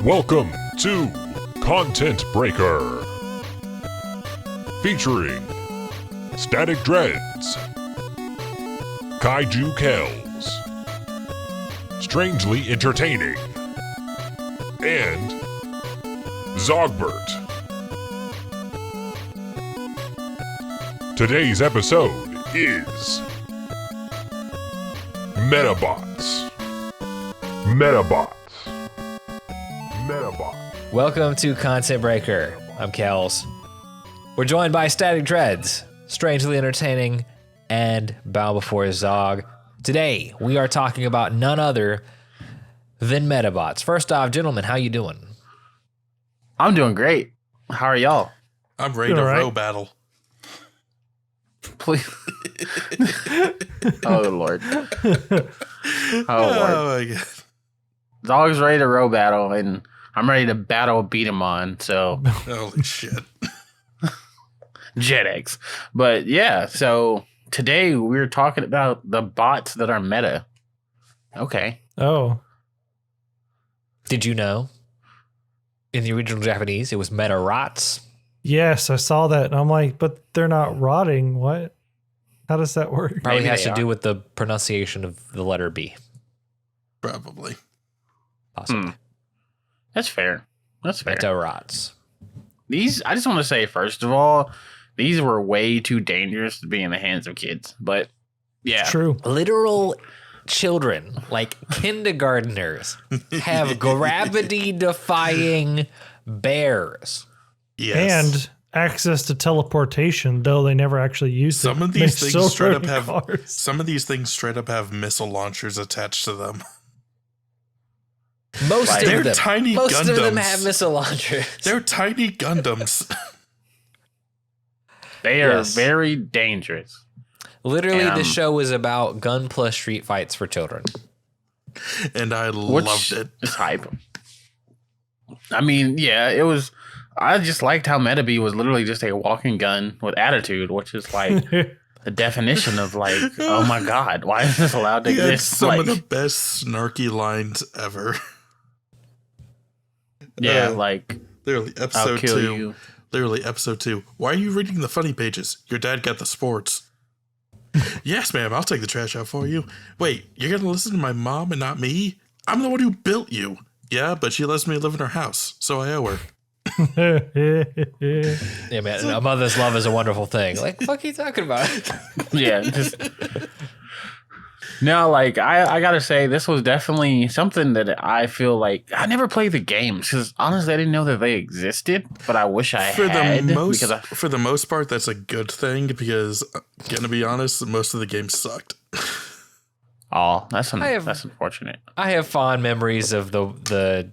Welcome to Content Breaker, featuring Static Dreads, Kaiju Kelz, Strangely Entertaining, and Zogbert. Today's episode is Metabots. Welcome to Content Breaker. I'm Kelz. We're joined by Static Dreads, Strangely Entertaining, and Bow Before Zog. Today, we are talking about none other than Metabots. First off, gentlemen, how you doing? I'm doing great. How are y'all? I'm ready to row battle. Please. Oh, Lord. Oh, my God. Dog's ready to row battle, and I'm ready to battle beat him on, so. Holy shit. JetX. But yeah, so today we're talking about the bots that are meta. Okay. Oh. Did you know? In the original Japanese, it was Metabots. Yes, I saw that. And I'm like, but they're not rotting. What? How does that work? Probably Maybe has they to are. do with the pronunciation of the letter B. Probably. Possibly. That's fair. That's fair. Metabots. These, I just want to say, first of all, these were way too dangerous to be in the hands of kids. But yeah. True. Literal children, like kindergartners, have gravity-defying bears. Yes. And access to teleportation, though they never actually used Some it. of these They things still straight up rode have cars. some of these things straight up have missile launchers attached to them. Most Like, of they're them. tiny Most Gundams. of them have missile launchers. They're tiny Gundams. They are Yes. very dangerous. Literally, And, the show is about gun plus street fights for children. And I Which loved it. is hype. I mean, yeah, it was. I just liked how Metabee was literally just a walking gun with attitude, which is like the definition of like, oh my god, why is this allowed to He had exist? some Like, of the best snarky lines ever. yeah, uh, like Literally I'll episode kill 2. you. Literally episode 2. Why are you reading the funny pages? Your dad got the sports. Yes, ma'am, I'll take the trash out for you. Wait, you're gonna listen to my mom and not me? I'm the one who built you. Yeah, but she lets me live in her house, so I owe her. Yeah, man, a mother's love is a wonderful thing. Like, fuck are you talking about? Yeah, just no, like I gotta say, this was definitely something that I feel like I never played the games because honestly, I didn't know that they existed, but I wish I had. Because For the most part, that's a good thing because, gonna be honest, most of the games sucked. that's have- unfortunate. I have fond memories of the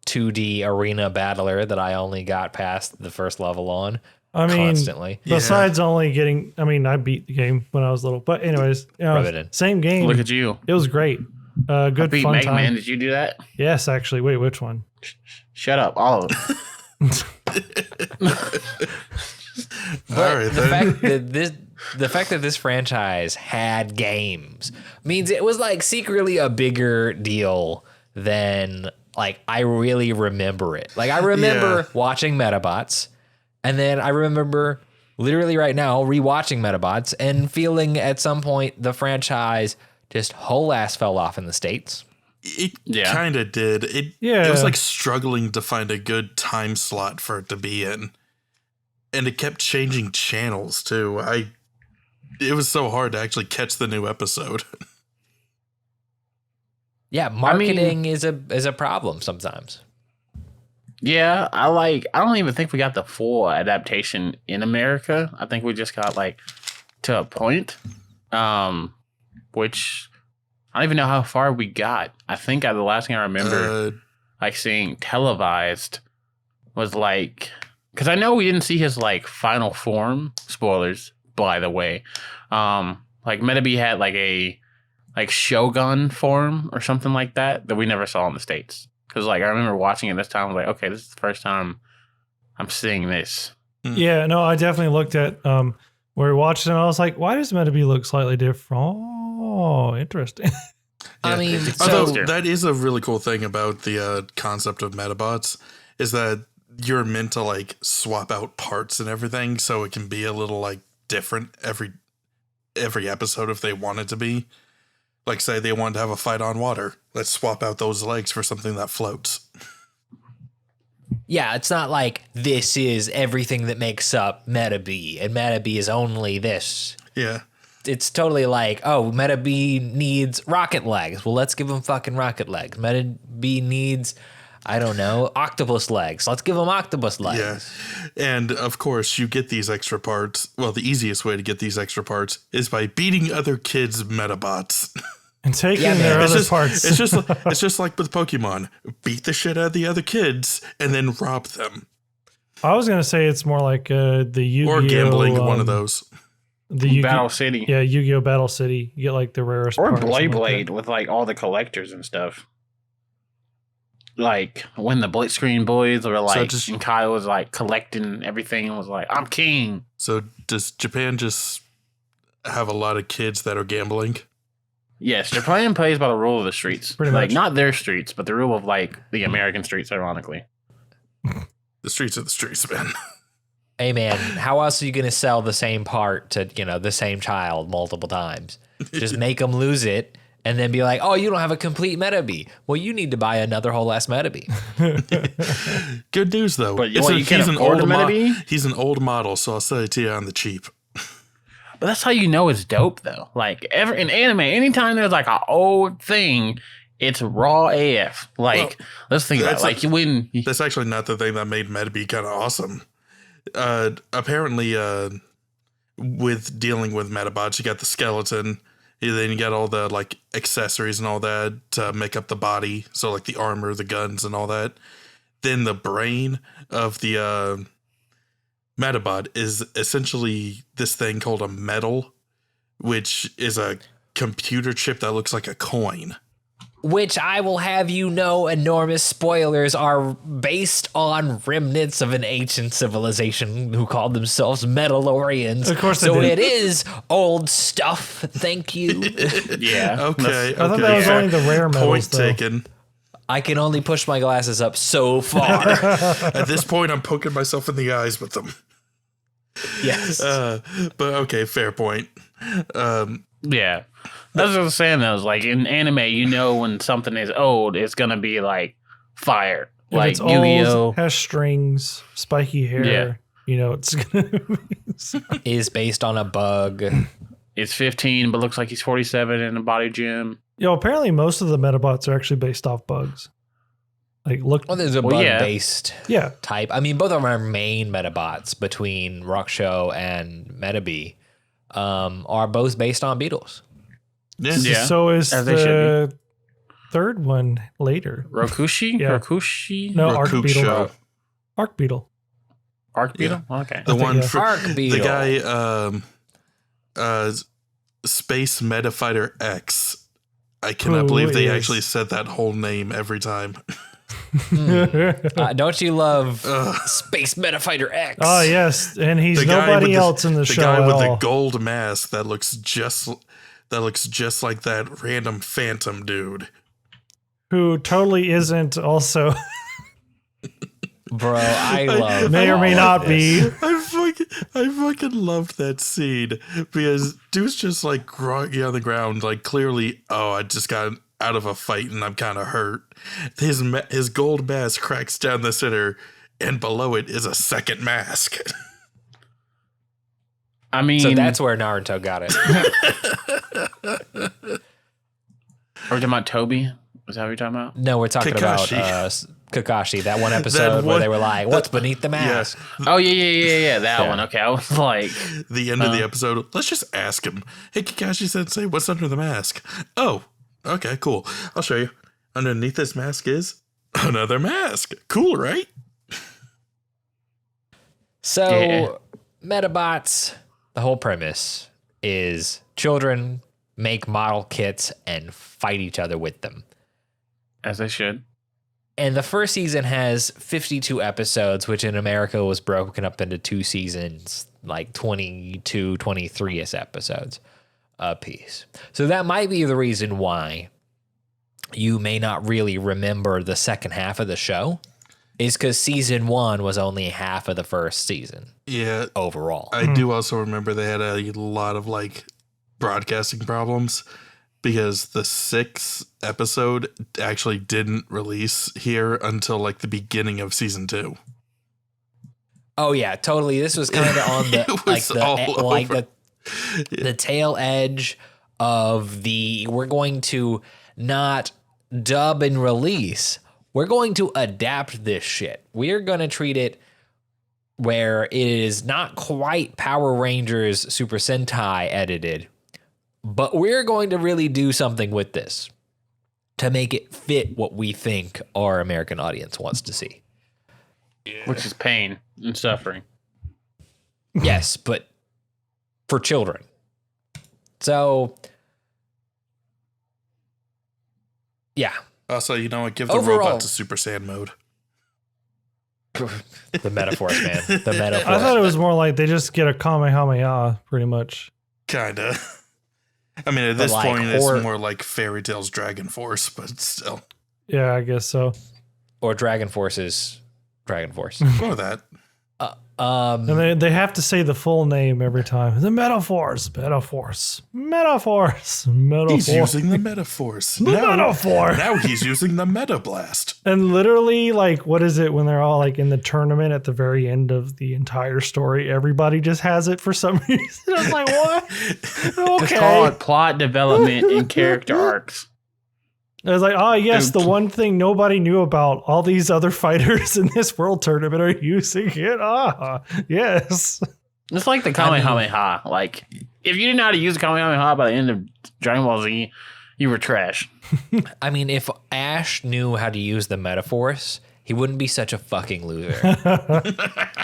2D arena battler that I only got past the first level on I mean, constantly. besides only getting, I beat the game when I was little. But anyways, Rub it in. same game. Look at you. It was great. Good Beat fun Mega time. Man. Did you do that? Yes, actually. Wait, which one? Shut up, all of it. But All right, the fact that this franchise had games means it was like secretly a bigger deal than like I really remember it. Like I remember watching Metabots, and then I remember literally right now rewatching Metabots and feeling at some point the franchise just whole ass fell off in the States. It Yeah. kind of did. It was like struggling to find a good time slot for it to be in. And it kept changing channels too. It was so hard to actually catch the new episode. Yeah, marketing is a problem sometimes. Yeah, I don't even think we got the full adaptation in America. I think we just got like to a point, which I don't even know how far we got. I think the last thing I remember like seeing televised was like, because I know we didn't see his like final form. Spoilers, by the way. Like Metabee had like a Shogun form or something like that we never saw in the States. Because like I remember watching it this time, I was like, okay, this is the first time I'm seeing this. Yeah, no, I definitely looked at where we watched it and I was like, why does Metabee look slightly different? Oh, interesting. I mean, It's Although exposure. that is a really cool thing about the concept of Metabots is that you're meant to like swap out parts and everything, so it can be a little like different every episode if they want it to be. Like say they wanted to have a fight on water, let's swap out those legs for something that floats. yeah, it's not like this is everything that makes up Meta B, and Meta B is only this. Yeah. It's totally like, oh, Meta B needs rocket legs. Well, let's give him fucking rocket legs. Meta B needs, I don't know, octopus legs. Let's give him octopus legs. Yeah. And of course, you get these extra parts. Well, the easiest way to get these extra parts is by beating other kids' Metabots. And taking Yeah, man. their It's other just, parts. it's just like with Pokemon. Beat the shit out of the other kids and then rob them. I was gonna say it's more like the Yu-Gi-Oh! Or gambling, one of those. The Yu-Gi- Battle City. Yeah, Yu-Gi-Oh! Battle City. You get like the rarest Or part something Blade like Blade with like all the collectors and stuff. Like when the Blitzscreen boys were like, and Kyle was like collecting everything and was like, I'm king. So does Japan just have a lot of kids that are gambling? Yes, Japan plays by the rule of the streets. Pretty like much. not their streets, but the rule of like the American streets, ironically. The streets are the streets, man. Hey, man, how else are you going to sell the same part to, the same child multiple times? Just make them lose it and then be like, oh, you don't have a complete Meta B. Well, you need to buy another whole ass Meta B. Good news, though. But what, you can't afford a Meta B? He's an old model, so I'll sell it to you on the cheap. But that's how you know it's dope, though. Like in anime, anytime there's like an old thing, it's raw AF. Like, let's think about it. Like when That's actually not the thing that made Metabe kind of awesome. Apparently, with dealing with Metabots, you got the skeleton, and then you got all the like accessories and all that to make up the body. So like the armor, the guns, and all that. Then the brain of the Metabot is essentially this thing called a metal, which is a computer chip that looks like a coin. Which I will have you know, enormous spoilers are based on remnants of an ancient civilization who called themselves Metalorians. Of course they so did. it is old stuff. Thank you. yeah, Okay, I thought that was only the rare metals, Point though. taken. I can only push my glasses up so far. At this point, I'm poking myself in the eyes with them. Yes. But okay, fair point. yeah. That's what I was saying. Though, is like in anime, you know when something is old, it's gonna be like fire, If like it's Yu-Gi-Oh. old, has strings, spiky hair, Yeah. it's gonna be Is based on a bug. It's 15, but looks like he's 47 in a body gym. apparently most of the Metabots are actually based off bugs. Like look Well, there's a Well, yeah. bug-based yeah. type. I mean, both of them are main Metabots between Rockshow and Metabee are both based on beetles. Yeah, So is as they should the third one later. Rokushi? Yeah. Rokushi? No, Arc Rakup Beetle. Show. Arc Beetle. Arc Beetle? Okay. The think, one yeah. for Arc the Beetle. guy, Space Metafighter X. I cannot Who believe they is- actually said that whole name every time. Don't you love Space Metafighter X? Oh yes, and he's The guy nobody with else in the show guy at with all. the gold mask that looks just like that random Phantom dude. Who totally isn't also Bro, I love may or may all not of be. this. I fucking loved that scene because dude's just like groggy on the ground, like clearly, oh, I just got out of a fight and I'm kind of hurt. His gold mask cracks down the center, and below it is a second mask. I mean, So that's where Naruto got it. are we talking about Toby? Is that what you're talking about? No, we're talking Kakashi. about Kakashi, that one episode That where one- they were like, what's beneath the mask? Oh, yeah, that Yeah. one. Okay, I was like, The end of the episode, let's just ask him. Hey, Kakashi Sensei, what's under the mask? Oh, okay, cool. I'll show you. Underneath this mask is another mask. Cool, right? So, Yeah. Metabots, the whole premise is children make model kits and fight each other with them. as they should. And the first season has 52 episodes, which in America was broken up into 2 seasons, like 22, 23-ish episodes a piece. So that might be the reason why you may not really remember the second half of the show is because season 1 was only half of the first season. Yeah. Overall. I do also remember they had a lot of like broadcasting problems because the 6th episode actually didn't release here until like the beginning of season 2. Oh yeah, totally. This was kind of on the the tail edge of the we're going to not dub and release. We're going to adapt this shit. We're going to treat it where it is not quite Power Rangers Super Sentai edited, but we're going to really do something with this to make it fit what we think our American audience wants to see. Which is pain and suffering. Yes, but for children. So, yeah. Also, you know what? Give the Overall, robot to Super Saiyan mode. The metaphors, man. The metaphors. I thought it was more like they just get a Kamehameha, pretty much. Kinda. I mean, at this like, point, it's more like Fairy Tail's Dragon Force, but still. Yeah, I guess so. Or Dragon Force's Dragon Force. Or that. And they have to say the full name every time. The Metaphors. He's using the Metaforce. Metaphor. Now he's using the Meta Blast. And literally, like, what is it when they're all like in the tournament at the very end of the entire story? Everybody just has it for some reason. I'm like, what? Just call it plot development and character arcs. I was like, oh, yes, the one thing nobody knew about, all these other fighters in this world tournament are using it. Ah, yes. It's like the Kamehameha. Like, if you didn't know how to use the Kamehameha by the end of Dragon Ball Z, you were trash. I mean, if Ash knew how to use the metaphors, he wouldn't be such a fucking loser.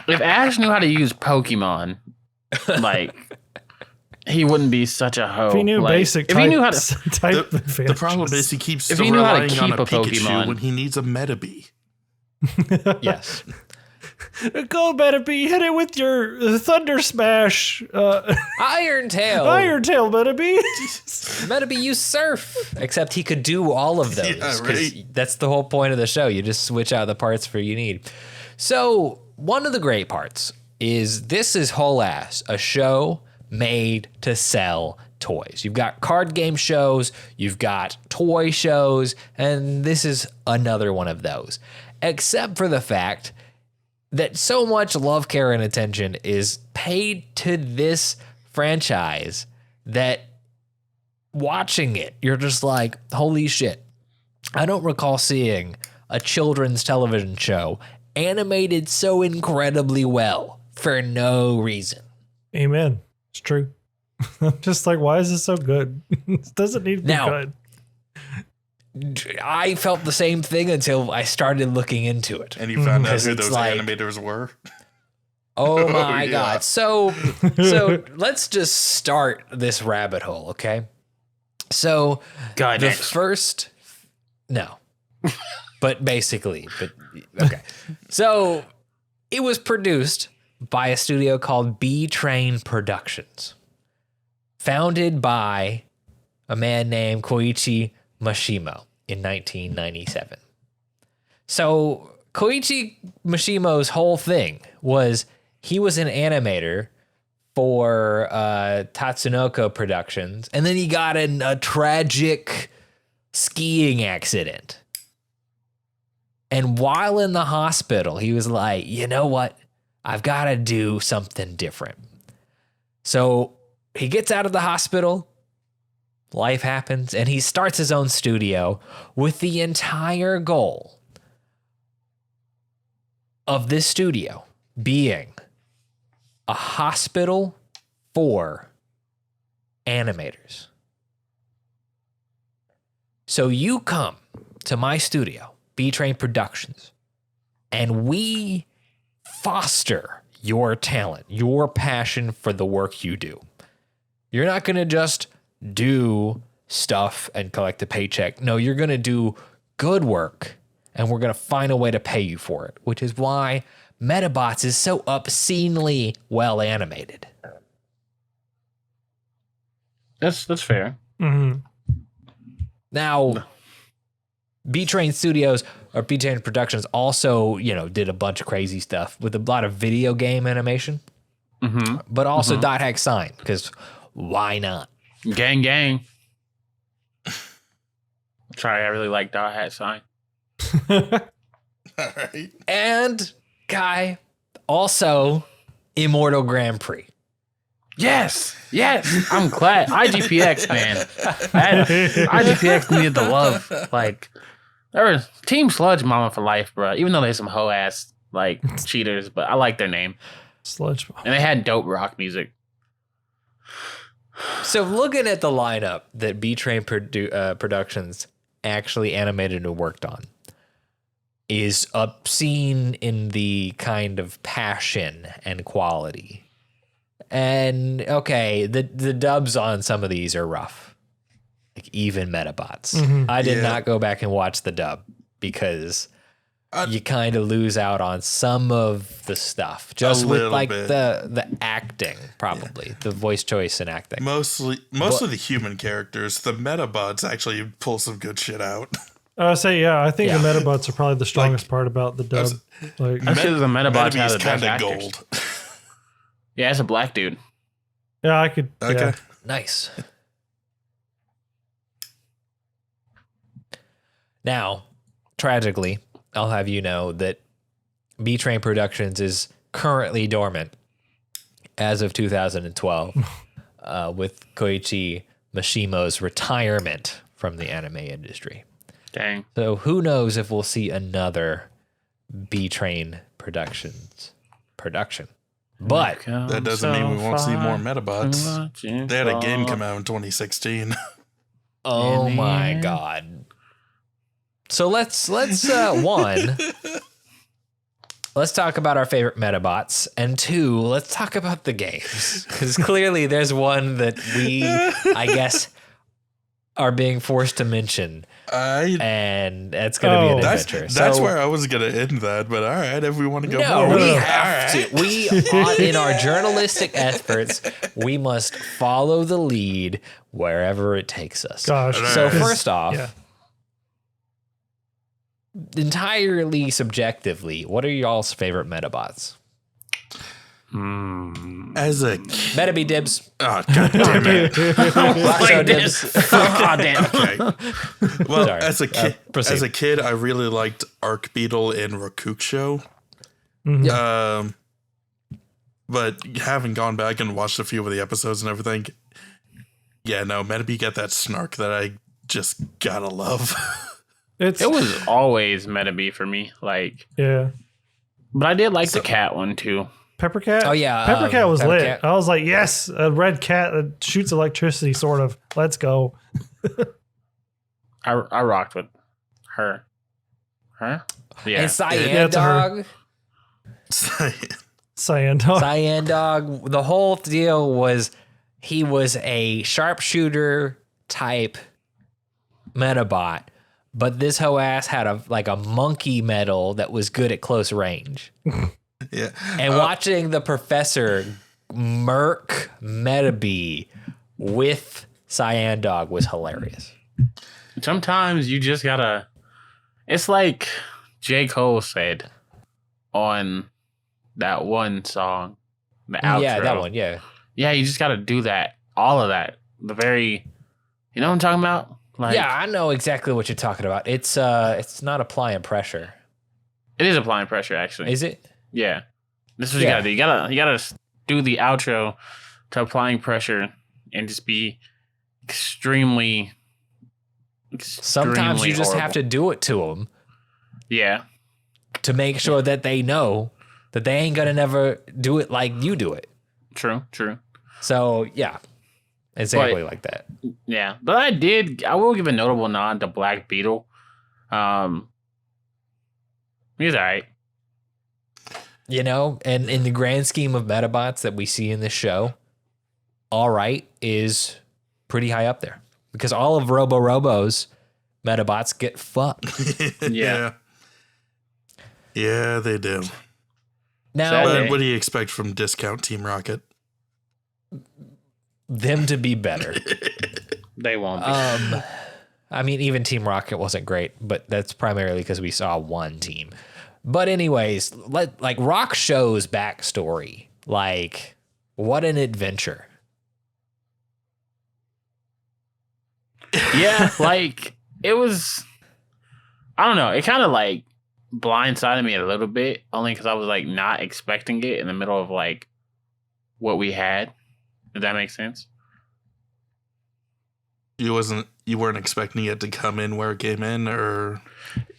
If Ash knew how to use Pokemon, like... he wouldn't be such a hoe. If he knew basic if he knew how to, the problem is he keeps if still he knew how to relying on keep a a Pikachu Pokemon. when he needs a Metabee. Yes. Go, Metabee, hit it with your Thunder Smash. Iron Tail. Iron Tail, Metabee. Metabee, you surf. Except he could do all of those. Yeah, right. That's the whole point of the show. You just switch out the parts for you need. So one of the great parts is this is whole ass a show made to sell toys. You've got card game shows, you've got toy shows, and this is another one of those. Except for the fact that so much love, care, and attention is paid to this franchise that watching it, you're just like, holy shit. I don't recall seeing a children's television show animated so incredibly well for no reason. Amen. It's true. I'm just like, why is this so good? It doesn't need to be good. I felt the same thing until I started looking into it. And you found out who it's those like- animators were? Oh my yeah. God. So let's just start this rabbit hole, okay? So God, the first, no, but basically, okay. So it was produced by a studio called B Train Productions, founded by a man named Koichi Mashimo in 1997. So Koichi Mashimo's whole thing was he was an animator for Tatsunoko Productions, and then he got in a tragic skiing accident. And while in the hospital, he was like, you know what? I've got to do something different. So he gets out of the hospital, life happens, and he starts his own studio with the entire goal of this studio being a hospital for animators. So you come to my studio, B-Train Productions, and we foster your talent, your passion for the work you do. You're not going to just do stuff and collect a paycheck. No, you're going to do good work, and we're going to find a way to pay you for it, which is why Metabots is so obscenely well animated. That's fair. Mm-hmm. Now, B-Train Studios or B-Train Productions also, did a bunch of crazy stuff with a lot of video game animation, but also dot hack sign, because why not? Gang, gang. Sorry, I really like dot hack sign. All right. And Kai, also Immortal Grand Prix. Yes. I'm glad. IGPX, man. IGPX needed the love. Like, there was Team Sludge Mama for life, bro. Even though there's some hoe ass cheaters, but I like their name. Sludge. And they had dope rock music. So looking at the lineup that B-Train Productions actually animated and worked on is obscene in the kind of passion and quality. And okay, the dubs on some of these are rough. Like even Metabots. I did not go back and watch the dub because you kind of lose out on some of the stuff. Just with like the acting, probably. The voice choice and acting. Mostly the human characters. The Metabots actually pull some good shit out. I think the Metabots are probably the strongest part about the dub. I feel the Metabots have the best kind of actors. gold. Yeah, it's a black dude. Yeah, I could. Okay. Yeah. Nice. Now, tragically, I'll have you know that B-Train Productions is currently dormant as of 2012 with Koichi Mishimo's retirement from the anime industry. Dang. So who knows if we'll see another B-Train Productions production. But That doesn't mean we won't see more Metabots. They had a game come out in 2016. oh my god. So let's one, let's talk about our favorite Metabots, and two, let's talk about the games, because clearly there's one that we, I guess, are being forced to mention, and it's going to be an adventure. That's where I was going to end that, but all right, if we want to go no, more. we have to. We, in our journalistic efforts, we must follow the lead wherever it takes us. Gosh. So first off, Yeah. entirely subjectively, what are y'all's favorite Metabots? As a Metaby dibs. oh god damn it. Rockstar dibs. Oh, damn. Okay. Well, Sorry. as a kid, I really liked Arc Beetle and Rakuksho. But having gone back and watched a few of the episodes and everything, yeah, no, Metaby got that snark that I just gotta love. It was always Metaby for me. Yeah. But I did like the cat one too. Pepper Cat? Oh, yeah, Pepper Cat was Pepper lit. Cat. I was like, yes, a red cat that shoots electricity, sort of. Let's go. I rocked with her. Huh? Yeah. And Cyan Yeah, it's a her. Dog. Cyan Dog. Cyan Dog. The whole deal was he was a sharpshooter type Metabot, but this hoe ass had a monkey medal that was good at close range. Yeah. And watching the professor murk Metaby with Cyan Dog was hilarious. Sometimes you just gotta. It's like J. Cole said on that one song, the outro. Yeah, that one, yeah. Yeah, you just gotta do that. All of that. The very. You know what I'm talking about? Yeah, I know exactly what you're talking about. It's not applying pressure. It is applying pressure, actually. Is it? Yeah. This is what you gotta do. You gotta do the outro to applying pressure and just be extremely Sometimes you just have to do it to them. Yeah. To make sure that they know that they ain't gonna never do it like you do it. True. So yeah, exactly like that. Yeah, but I will give a notable nod to Black Beetle. He's alright. You know, and in the grand scheme of Metabots that we see in this show, all right is pretty high up there. Because all of Robo's Metabots get fucked. Yeah. Yeah, they do. Now, Sadly. What do you expect from Discount Team Rocket? them to be better. They won't be. I mean, even Team Rocket wasn't great, but that's primarily because we saw one team. But anyways, like Rock Show's backstory, like what an adventure. Yeah, like it was. I don't know. It kind of like blindsided me a little bit, only because I was like not expecting it in the middle of like what we had. Does that make sense? You weren't expecting it to come in where it came in, or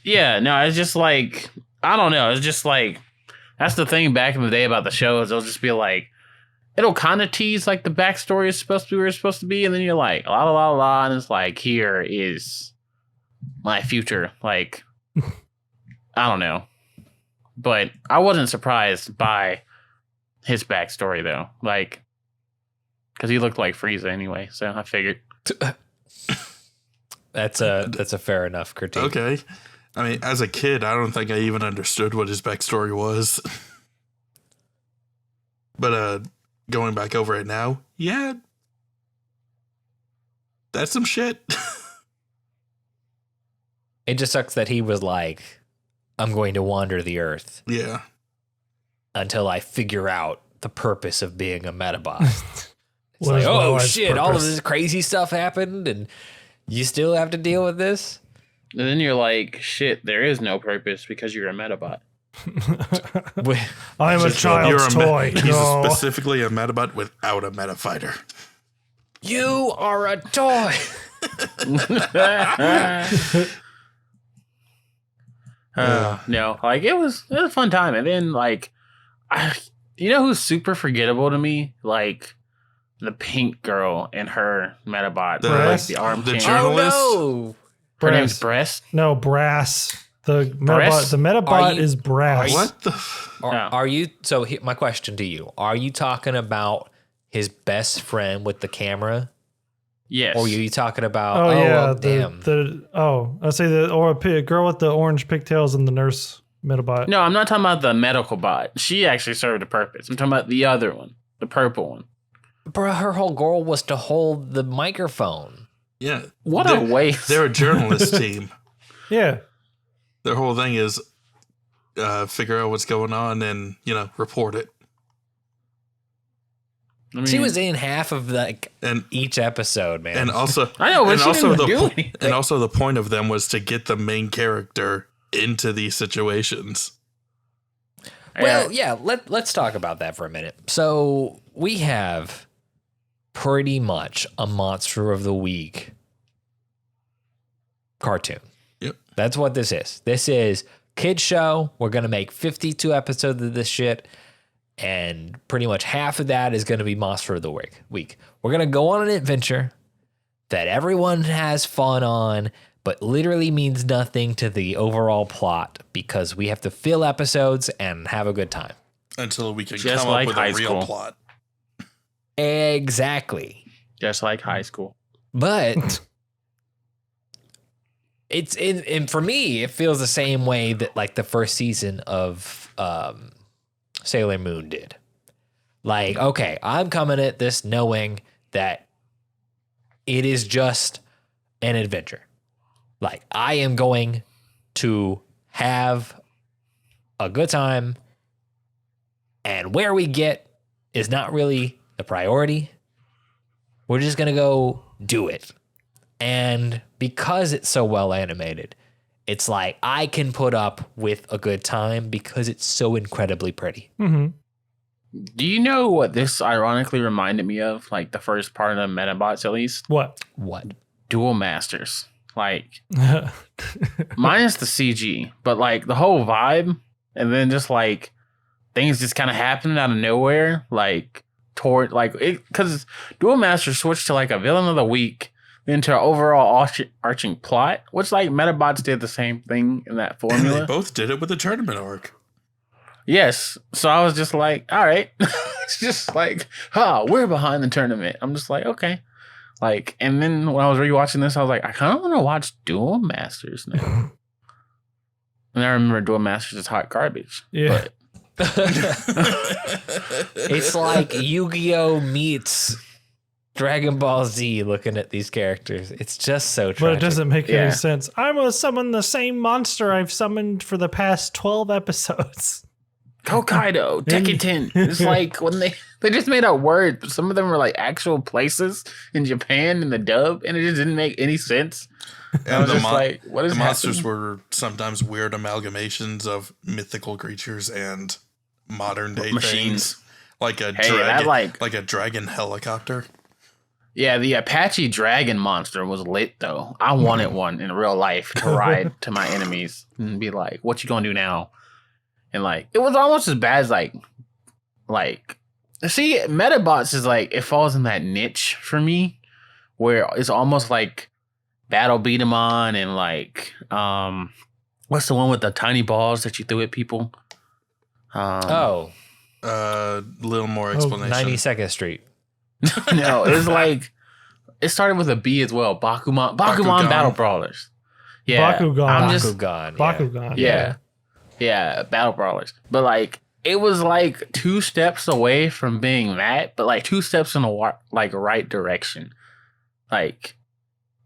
Yeah, no, it's just like I don't know. It's just like that's the thing back in the day about the shows. They'll just be like, it'll kind of tease like the backstory is supposed to be where it's supposed to be, and then you're like, la la la la, and it's like, here is my future. Like, I don't know, but I wasn't surprised by his backstory though, like, because he looked like Frieza anyway. So I figured. That's a fair enough critique. okay. I mean, as a kid, I don't think I even understood what his backstory was. But going back over it now, yeah, that's some shit. It just sucks that he was like, I'm going to wander the earth Yeah. until I figure out the purpose of being a Metabot. It's What like, is my oh life's shit, all of purpose? this crazy stuff happened and you still have to deal with this? And then you're like, shit, there is no purpose because you're a Metabot. I'm a You're child's toy. He's No. specifically a Metabot without a Metafighter. You are a toy. No, like it was a fun time. And then like, you know who's super forgettable to me? Like the pink girl and her Metabot, The- like the arm the candy. journalist? Oh Her name's Brass. Breast. No, Brass. The Brass? Metabot, the Metabot you- is Brass. What the? no. No. Are you, so my question to you, are you talking about his best friend with the camera? Yes. Or are you talking about, Oh, yeah, damn. I say the girl with the orange pigtails and the nurse Metabot. No, I'm not talking about the medical bot. She actually served a purpose. I'm talking about the other one, the purple one. Bro, her whole goal was to hold the microphone. Yeah. What they're, a waste. They're a journalist team. Yeah, Their whole thing is figure out what's going on and, report it. I mean, She was in half of like And each episode, man. and also I know, but and she also didn't the do po- anything. and also the point of them was to get the main character into these situations. Well, yeah, let's talk about that for a minute. So we have pretty much a Monster of the Week cartoon. Yep. That's what this is. This is kid show. We're going to make 52 episodes of this shit. And pretty much half of that is going to be Monster of the Week. We're going to go on an adventure that everyone has fun on, but literally means nothing to the overall plot because we have to fill episodes and have a good time. Until we can Just come like up with high a real school. plot. Exactly. Just like high school. But it's and for me, it feels the same way that like the first season of Sailor Moon did. Like, okay, I'm coming at this knowing that it is just an adventure. Like, I am going to have a good time, and where we get is not really the priority. We're just going to go do it. And because it's so well animated, it's like I can put up with a good time because it's so incredibly pretty. Mm-hmm. Do you know what this ironically reminded me of? Like the first part of the Metabots, at least? What? What? Duel Masters. Like, minus the CG, but like the whole vibe, and then just like things just kind of happening out of nowhere, like toward like it, because Duel Masters switched to like a villain of the week, then to an overall arching plot, which like Metabots did the same thing in that And formula. they both did it with the tournament arc. Yes, so I was just like, all right, it's just like, we're behind the tournament. I'm just like, okay. Like, and then when I was rewatching this, I was like, I kind of want to watch Duel Masters now. And I remember Duel Masters is hot garbage. Yeah. But It's like Yu-Gi-Oh meets Dragon Ball Z looking at these characters. It's just so tragic. But it doesn't make Yeah. any sense. I'm going to summon the same monster I've summoned for the past 12 episodes. Hokkaido, Tekken. It's like when they just made up words, but some of them were like actual places in Japan in the dub, and it just didn't make any sense. I was just like, what is the monsters happening? were sometimes weird amalgamations of mythical creatures and modern day Machines. things, like a Hey, dragon, that, like a dragon helicopter. Yeah, the Apache dragon monster was lit though. I wanted one in real life to ride to my enemies and be like, "What you gonna do now?" And like, it was almost as bad as like, see, Metabots is like it falls in that niche for me, where it's almost like Battle Beat 'em on and like, what's the one with the tiny balls that you threw at people? Oh, Little more explanation. 92nd Street. No, it was like it started with a B as well. Bakuman Battle Brawlers. Yeah, Bakugan. I'm just Bakugan. Bakugan. yeah, Battle Brawlers. But like it was like 2 steps away from being that, but like 2 steps in the right direction. Like,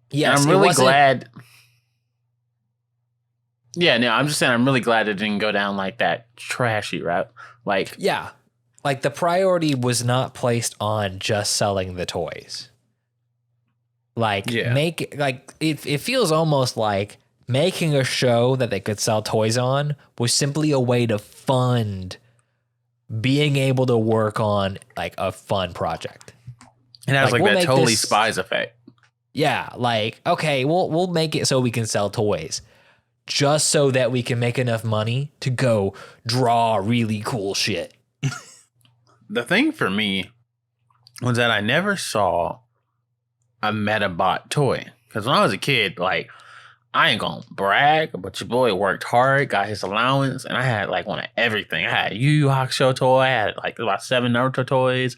Yes, and I'm it really wasn't- glad. Yeah, no, I'm just saying I'm really glad it didn't go down like that trashy route. Like, Yeah. Like the priority was not placed on just selling the toys. Like Yeah. it feels almost like making a show that they could sell toys on was simply a way to fund being able to work on like a fun project. it has Like, like we'll that make totally this- Spies effect. Yeah, like okay, we'll make it so we can sell toys. Just so that we can make enough money to go draw really cool shit. The thing for me was that I never saw a Metabot toy. Because when I was a kid, like, I ain't gonna brag, but your boy worked hard, got his allowance, and I had like one of everything. I had a Yu Yu Hakusho toy, I had like about 7 Naruto toys,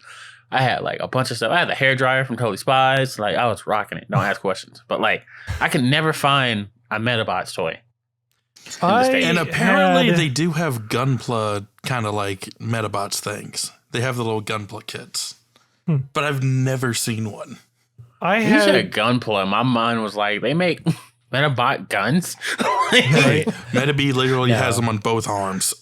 I had like a bunch of stuff. I had the hairdryer from Totally Spies. Like, I was rocking it. Don't ask questions. But like, I could never find a Metabots toy. And apparently had- they do have Gunpla kind of like Metabots things. They have the little Gunpla kits. But I've never seen one. I You said had Gunpla. My mind was like, they make Metabot guns? Hey, Metabee literally has them on both arms.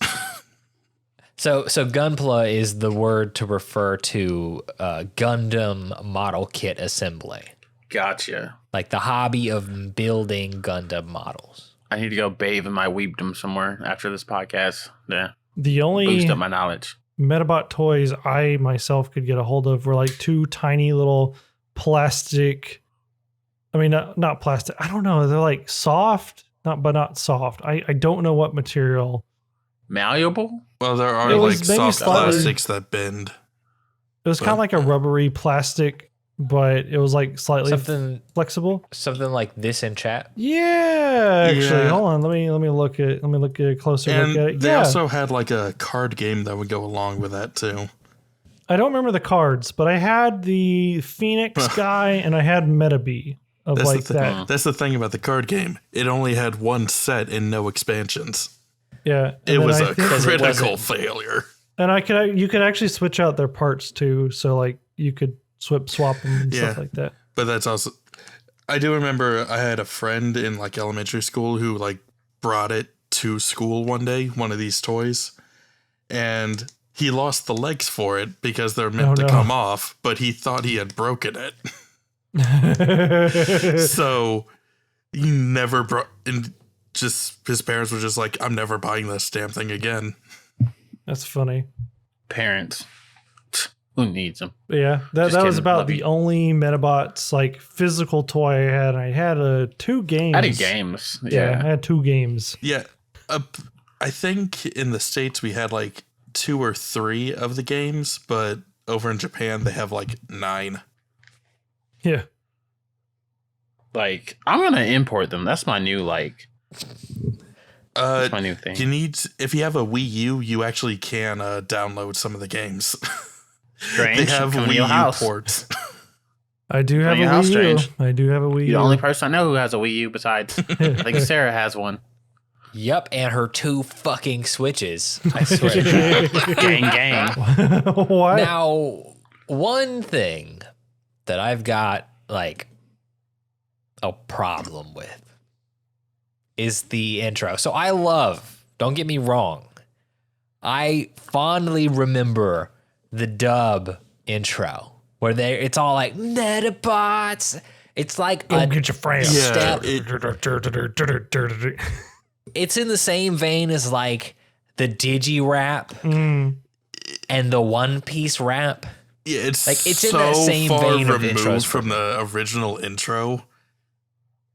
So Gunpla is the word to refer to Gundam model kit assembly, Gotcha. like the hobby of building Gundam models. I need to go bathe in my weebdom somewhere after this podcast. Yeah. the only Boost up my knowledge. Metabot toys I myself could get a hold of were like 2 tiny little plastic. I mean, not plastic. I don't know. They're like soft, not soft. I don't know what material. Malleable? Well, there are It like was maybe soft slightly- plastics that bend. It was kind of like a rubbery plastic, but it was like slightly Something flexible. like this in chat. Yeah, actually, Yeah. hold on. Let me look at a closer And look at it. they Yeah, also had like a card game that would go along with that too. I don't remember the cards, but I had the Phoenix guy and I had Metabee of That's like the that. That's the thing about the card game. It only had one set and no expansions. Yeah, and It then was I a think- critical failure. and you could actually switch out their parts too, so like you could swap them and stuff Yeah. like that. But that's also, I do remember I had a friend in like elementary school who like brought it to school one day, one of these toys, and he lost the legs for it because they're meant Oh, to no. come off, but he thought he had broken it. So he never brought, and just his parents were just like, I'm never buying this damn thing again. That's funny. Parents. Who needs them? But yeah, that Just was kidding, about love the you. only Metabots like physical toy I had. I had 2 games. I did games. Yeah, I Yeah. had 2 games. Yeah. I think in the States we had like 2 or 3 of the games, but over in Japan they have like 9. Yeah. Like, I'm going to import them. That's my new, like, Uh, that's my new thing. you need, if you have a Wii U, you actually can download some of the games. Strange. They have Come to Wii your U house. ports. I do have a Funny how Wii U. strange. I do have a Wii You're U. the only person I know who has a Wii U besides, I think Sarah has one. Yep, and her 2 fucking Switches. I swear to God. Gang, gang. Why? Now, one thing that I've got like a problem with is the intro. So don't get me wrong, I fondly remember the dub intro where it's all like Metabots. It's like Go get your friends. step. it- It's in the same vein as like the Digi rap Mm. and the One Piece rap. Yeah, it's Like, it's in so that same far vein of removed intros for from the original intro,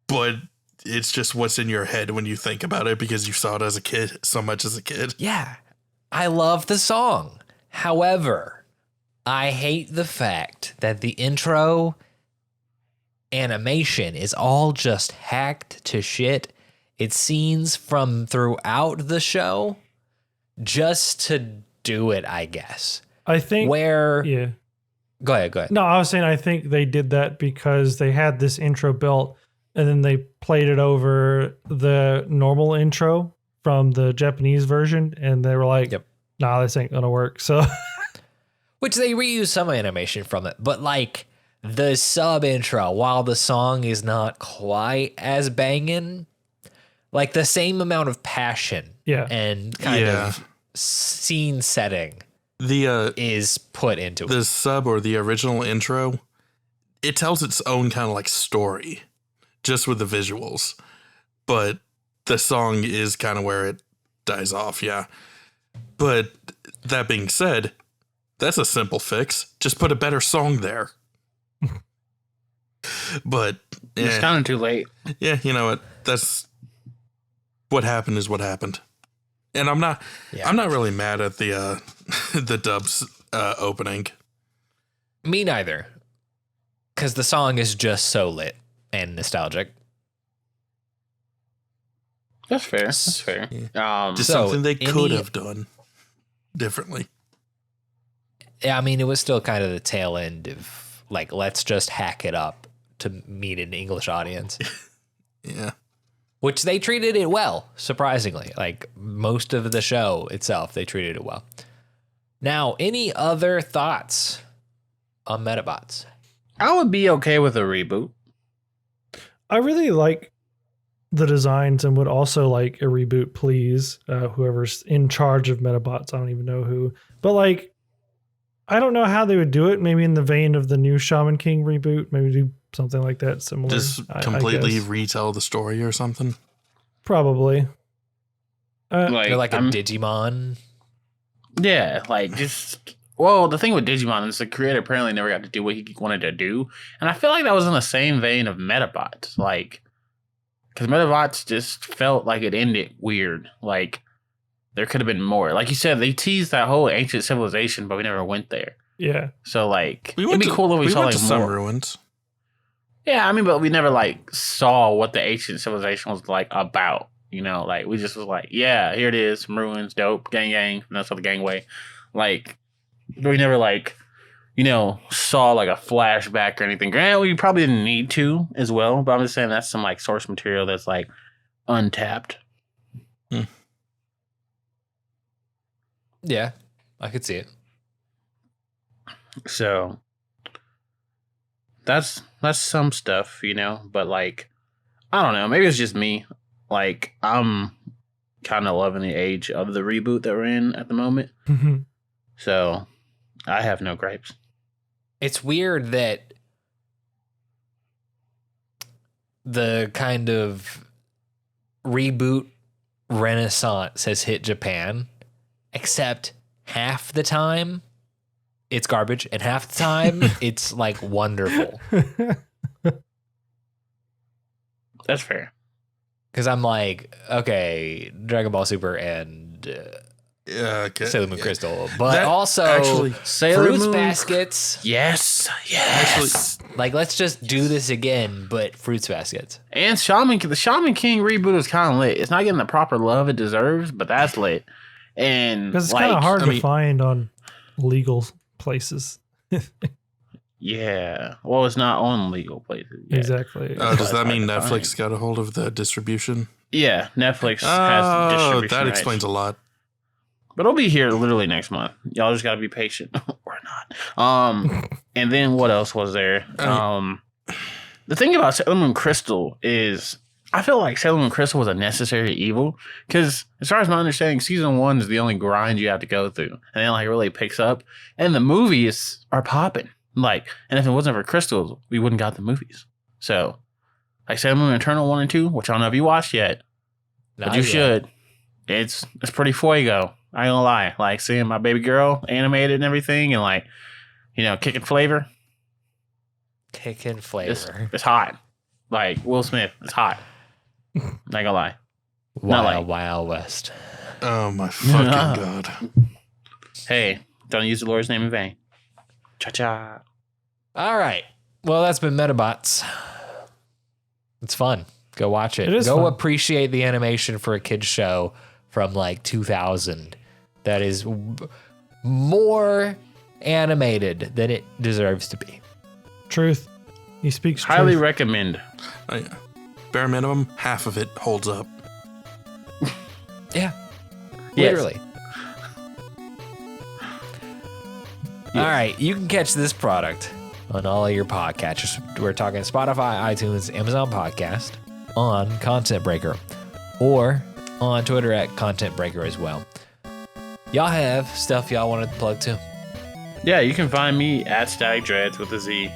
but it's just what's in your head when you think about it because you saw it as a kid so much as a kid. Yeah, I love the song. However, I hate the fact that the intro animation is all just hacked to shit. It's scenes from throughout the show just to do it, I guess. I think. Where Yeah. Go ahead. No, I was saying I think they did that because they had this intro built and then they played it over the normal intro from the Japanese version and they were like, Yep. nah, this ain't gonna work. So Which they reuse some animation from it, but like the sub intro, while the song is not quite as banging, like the same amount of passion yeah. and kind Yeah. of scene setting The is put into it. the sub or the original intro, it tells its own kind of like story, just with the visuals. But the song is kind of where it dies off, yeah. But that being said, that's a simple fix. Just put a better song there. But It's yeah, kind of too late. yeah, you know what? That's what happened is what happened. And I'm not really mad at the the dubs opening. Me neither. Because the song is just so lit and nostalgic. That's fair. That's fair. Just So, something they could any- have done differently. Yeah, I mean, it was still kind of the tail end of like, let's just hack it up to meet an English audience, Yeah. which they treated it well, surprisingly. Like most of the show itself, they treated it well. Now, any other thoughts on Metabots? I would be okay with a reboot. I really like the designs and would also like a reboot, please. Whoever's in charge of Metabots, I don't even know who. But like, I don't know how they would do it. Maybe in the vein of the new Shaman King reboot, maybe do something like that similar. Just I completely guess. retell the story or something. Probably. They're like a I'm- Digimon. Yeah, like just well, the thing with Digimon is the creator apparently never got to do what he wanted to do, and I feel like that was in the same vein of Metabots, like because Metabots just felt like it ended weird. Like there could have been more. Like you said, they teased that whole ancient civilization, but we never went there. Yeah. So like We it'd went be to, cool if we saw went like to some more. ruins. Yeah, I mean, but we never like saw what the ancient civilization was like about. You know, like we just was like, yeah, here it is, some ruins, dope, gang, and that's how the gangway. Like we never like, you know, saw like a flashback or anything. Granted, we probably didn't need to as well, but I'm just saying that's some like source material that's like untapped. Yeah, I could see it. So that's some stuff, you know, but like I don't know, maybe it's just me. Like I'm kind of loving the age of the reboot that we're in at the moment. So I have no gripes. It's weird that the kind of reboot renaissance has hit Japan, except half the time it's garbage and half the time it's like wonderful. That's fair. Because I'm like, okay, Dragon Ball Super and Yeah, okay. Sailor Moon Yeah. Crystal, but That also actually- Sailor Fruits Moon. Baskets. Yes. Like, let's just do this again, but Fruits Baskets. And the Shaman King reboot is kind of lit. It's not getting the proper love it deserves, but that's lit. And Because it's like, kind of hard I to mean- find on legal places. Yeah. Well, it's not on legal places. Yet. Exactly. Does that hard mean to Netflix got a hold of the distribution? Yeah. Netflix has Oh, distribution that rights. explains a lot. But it'll be here literally next month. Y'all just got to be patient or not. And then what else was there? The thing about Sailor Moon Crystal is I feel like Sailor Moon Crystal was a necessary evil because, as far as my understanding, season 1 is the only grind you have to go through, and then like it really picks up. And the movies are popping. Like, and if it wasn't for Crystal, we wouldn't got the movies. So, like Sailor Moon Eternal 1 and 2, which I don't know if you watched yet, but you should. It's pretty fuego. I ain't gonna lie. Like seeing my baby girl animated and everything, and like, you know, kicking flavor. Kicking flavor. It's hot. Like Will Smith, it's hot. Not gonna lie. Wild West. Oh my fucking god. Hey, don't use the Lord's name in vain. Cha-cha. All right. Well, that's been Metabots. It's fun. Go watch it. It is Go fun. appreciate the animation for a kid's show from like 2000 that is more animated than it deserves to be. Truth. He speaks Highly truth. recommend. Oh, yeah. Bare minimum, half of it holds up. Yeah. Yes. Literally. All right. You can catch this product on all of your podcatchers. We're talking Spotify, iTunes, Amazon Podcast, on Content Breaker, or on Twitter at Content Breaker as well. Y'all have stuff y'all want to plug too? Yeah, you can find me at Static Dreads with a Z.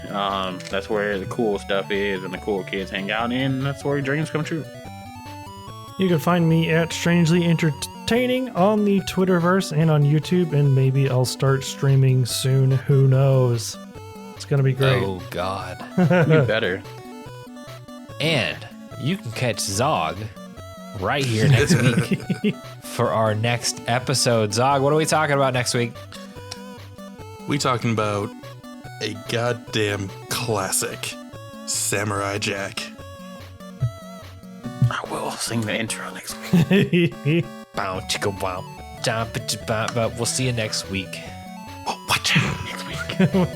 That's where the cool stuff is and the cool kids hang out in. And that's where your dreams come true. You can find me at Strangely Entertaining on the Twitterverse and on YouTube, and maybe I'll start streaming soon. Who knows? It's gonna be great. Oh, God. You better. And you can catch Zog right here next week for our next episode. Zog, what are we talking about next week? We talking about a goddamn classic, Samurai Jack. I will sing the intro next week. Bow, chicka, wow. Jump, but we'll see you next week. Oh, watch out next week.